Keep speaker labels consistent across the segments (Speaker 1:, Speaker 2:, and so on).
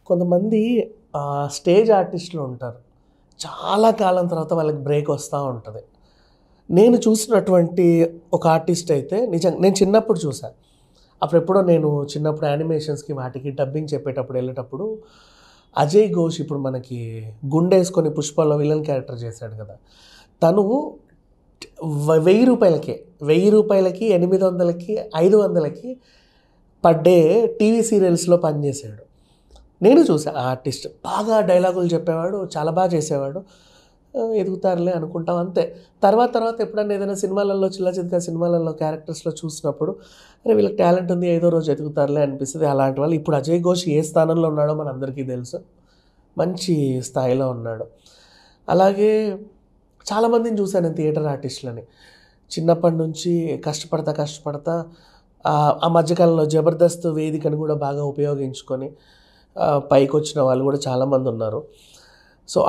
Speaker 1: కొంతమంది స్టేజ్ ఆర్టిస్టులు ఉంటారు. చాలా కాలం తర్వాత వాళ్ళకి బ్రేక్ వస్తూ ఉంటుంది. నేను చూసినటువంటి ఒక ఆర్టిస్ట్ అయితే నిజంగా నేను చిన్నప్పుడు చూశాను. అప్పుడెప్పుడో నేను చిన్నప్పుడు యానిమేషన్స్‌కి వాటికి డబ్బింగ్ చెప్పేటప్పుడు వెళ్ళేటప్పుడు అజయ్ ఘోష్ ఇప్పుడు మనకి గుండేసుకొని 'పుష్పలో' విలన్ క్యారెక్టర్ చేశాడు కదా! తను రూ. 1000కి 800కి 500కి పర్ డే టీవీ సీరియల్స్‌లో పనిచేశాడు. నేను చూసా ఆ ఆర్టిస్ట్. బాగా డైలాగులు చెప్పేవాడు. చాలా బాగా చేసేవాడు. ఎదుగుతారులే అనుకుంటాం అంతే. తర్వాత ఎప్పుడన్నా ఏదైనా సినిమాలలో చిల్ల చితకా సినిమాలలో క్యారెక్టర్స్‌లో చూసినప్పుడు అరే! వీళ్ళకి టాలెంట్ ఉంది. ఏదో రోజు ఎదుగుతారులే అనిపిస్తది. అలాంటి వాళ్ళు ఇప్పుడు అజయ్ ఘోష్ ఏ స్థానంలో ఉన్నాడో మనందరికీ తెలుసు. మంచి స్థాయిలో ఉన్నాడు. అలాగే చాలామందిని చూశాను నేను థియేటర్ ఆర్టిస్టులని. చిన్నప్పటి నుంచి కష్టపడతా ఆ మధ్యకాలంలో జబర్దస్త్ వేదికను కూడా బాగా ఉపయోగించుకొని పైకొచ్చిన వాళ్ళు కూడా చాలామంది ఉన్నారు. సో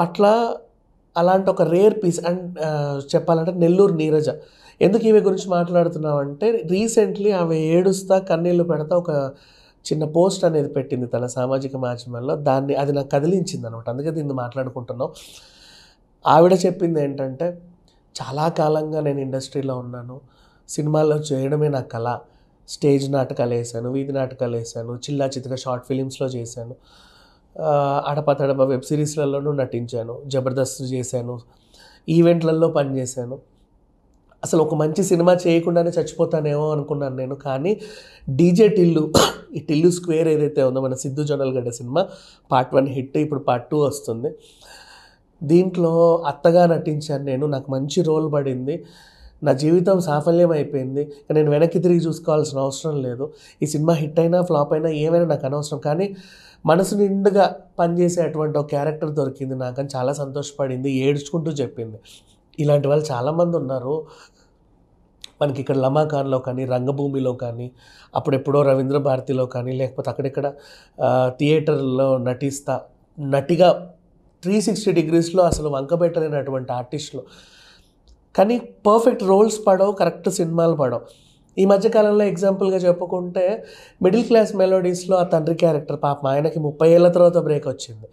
Speaker 1: అలాంటి ఒక రేర్ పీస్ అండ్ చెప్పాలంటే నెల్లూరు నీరజ. ఎందుకు ఈమె గురించి మాట్లాడుతున్నామంటే రీసెంట్లీ ఆమె ఏడుస్తా కన్నీళ్లు పెడతా ఒక చిన్న పోస్ట్ అనేది పెట్టింది తన సామాజిక మాధ్యమాల్లో. అది నాకు కదిలించిందనమాట. అందుకే దీన్ని మాట్లాడుకుంటున్నాం. ఆవిడ చెప్పింది ఏంటంటే, చాలా కాలంగా నేను ఇండస్ట్రీలో ఉన్నాను. సినిమాల్లో చేయడమే నా కళ. స్టేజ్ నాటకాలు వేసాను, వీధి నాటకాలు వేసాను, చిల్లా చితక షార్ట్ ఫిలిమ్స్లో చేశాను, అడపతడప వెబ్ సిరీస్లలోనూ నటించాను, జబర్దస్త్ చేశాను, ఈవెంట్లలో పనిచేశాను. అసలు ఒక మంచి సినిమా చేయకుండానే చచ్చిపోతానేమో అనుకున్నాను నేను. కానీ డీజే టిల్లు ఈ టిల్లు స్క్వేర్ ఏదైతే ఉందో మన Siddhu Jonnalagadda cinema part 1 hit, ఇప్పుడు పార్ట్ 2 వస్తుంది. దీంట్లో అత్తగా నటించాను నేను. నాకు మంచి రోల్ పడింది. నా జీవితం సాఫల్యం అయిపోయింది. నేను వెనక్కి తిరిగి చూసుకోవాల్సిన అవసరం లేదు. ఈ సినిమా హిట్ అయినా ఫ్లాప్ అయినా ఏమైనా నాకు అనవసరం. కానీ మనసు నిండుగా పనిచేసే అటువంటి ఒక క్యారెక్టర్ దొరికింది నాకని చాలా సంతోషపడింది. ఏడ్చుకుంటూ చెప్పింది. ఇలాంటి వాళ్ళు చాలామంది ఉన్నారు. మనకి ఇక్కడ లమాఖాన్లో కానీ, రంగభూమిలో కానీ, అప్పుడెప్పుడో రవీంద్ర భారతిలో కానీ, లేకపోతే అక్కడిక్కడ థియేటర్లో నటిగా 360 డిగ్రీస్లో అసలు వంకబెట్టలేనటువంటి ఆర్టిస్టులు. కానీ పర్ఫెక్ట్ రోల్స్ పడవు, కరెక్ట్ సినిమాలు పడవు. ఈ మధ్యకాలంలో ఎగ్జాంపుల్గా చెప్పుకుంటే మిడిల్ క్లాస్ మెలోడీస్లో ఆ తండ్రి క్యారెక్టర్ పాపం ఆయనకి 30 ఏళ్ళ తర్వాత బ్రేక్ వచ్చింది.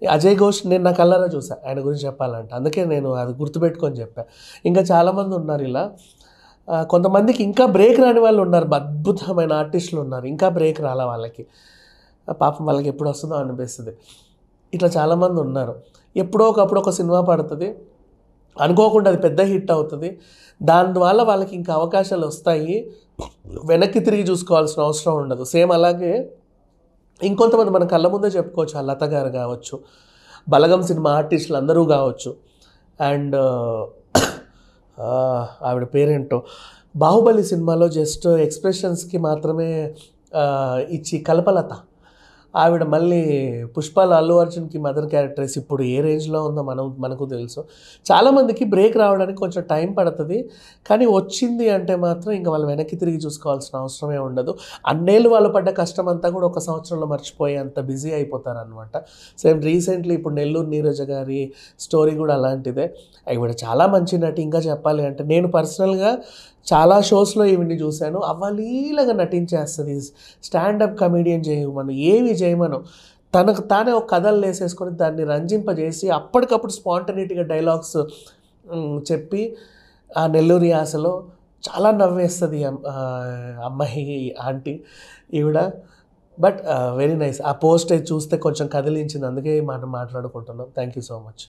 Speaker 1: అజయ్ ఘోష్ నేను నా కళ్ళారా చూసాను ఆయన గురించి చెప్పాలంటే. అందుకే నేను అది గుర్తుపెట్టుకొని చెప్పాను. ఇంకా చాలామంది ఉన్నారు ఇలా. కొంతమందికి ఇంకా బ్రేక్ రాని వాళ్ళు ఉన్నారు. అద్భుతమైన ఆర్టిస్టులు ఉన్నారు. ఇంకా బ్రేక్ రాలా వాళ్ళకి. పాపం వాళ్ళకి ఎప్పుడు వస్తుందో అనిపిస్తుంది. ఇట్లా చాలామంది ఉన్నారు. ఎప్పుడో ఒకప్పుడు ఒక సినిమా పడుతుంది, అనుకోకుండా అది పెద్ద హిట్ అవుతుంది. దానివల్ల వాళ్ళకి ఇంకా అవకాశాలు వస్తాయి. వెనక్కి తిరిగి చూసుకోవాల్సిన అవసరం ఉండదు. సేమ్ అలాగే ఇంకొంతమంది మన కళ్ళ ముందే చెప్పుకోవచ్చు. ఆ లత గారు కావచ్చు, బలగం సినిమా ఆర్టిస్టులు అందరూ కావచ్చు, అండ్ ఆవిడ పేరేంటో బాహుబలి సినిమాలో జస్ట్ ఎక్స్ప్రెషన్స్కి మాత్రమే ఇచ్చి కల్పలత, ఆవిడ మళ్ళీ పుష్పలో అల్లు అర్జున్కి మదర్ క్యారెక్టర్స్ ఇప్పుడు ఏ రేంజ్లో ఉందో మనకు తెలుసు. చాలామందికి బ్రేక్ రావడానికి కొంచెం టైం పడుతుంది. కానీ వచ్చింది అంటే మాత్రం ఇంకా వాళ్ళు వెనక్కి తిరిగి చూసుకోవాల్సిన అవసరమే ఉండదు. అన్నేళ్ళు వాళ్ళు పడ్డ కష్టం అంతా కూడా ఒక సంవత్సరంలో మర్చిపోయి అంత బిజీ అయిపోతారనమాట. సేమ్ రీసెంట్లీ ఇప్పుడు నెల్లూరు నీరజ గారి స్టోరీ కూడా అలాంటిదే. ఆవిడ చాలా మంచి నటి. ఇంకా చెప్పాలి అంటే నేను పర్సనల్గా చాలా షోస్లో ఈవిడ్ని చూశాను. అవలీలగా నటించేస్తుంది. స్టాండప్ కమెడియన్ చేయమను, ఏమి చేయమను, తనకు తానే ఒక కథలు వేసేసుకొని దాన్ని రంజింపజేసి అప్పటికప్పుడు స్పాంటనిటీగా డైలాగ్స్ చెప్పి ఆ నెల్లూరు యాసలో చాలా నవ్వేస్తుంది అమ్మాయి ఆంటీ ఈవిడ. But very nice. ఆ పోస్ట్ చూస్తే కొంచెం కదిలించింది. అందుకే మనం మాట్లాడుకుంటున్నాం. Thank you so much.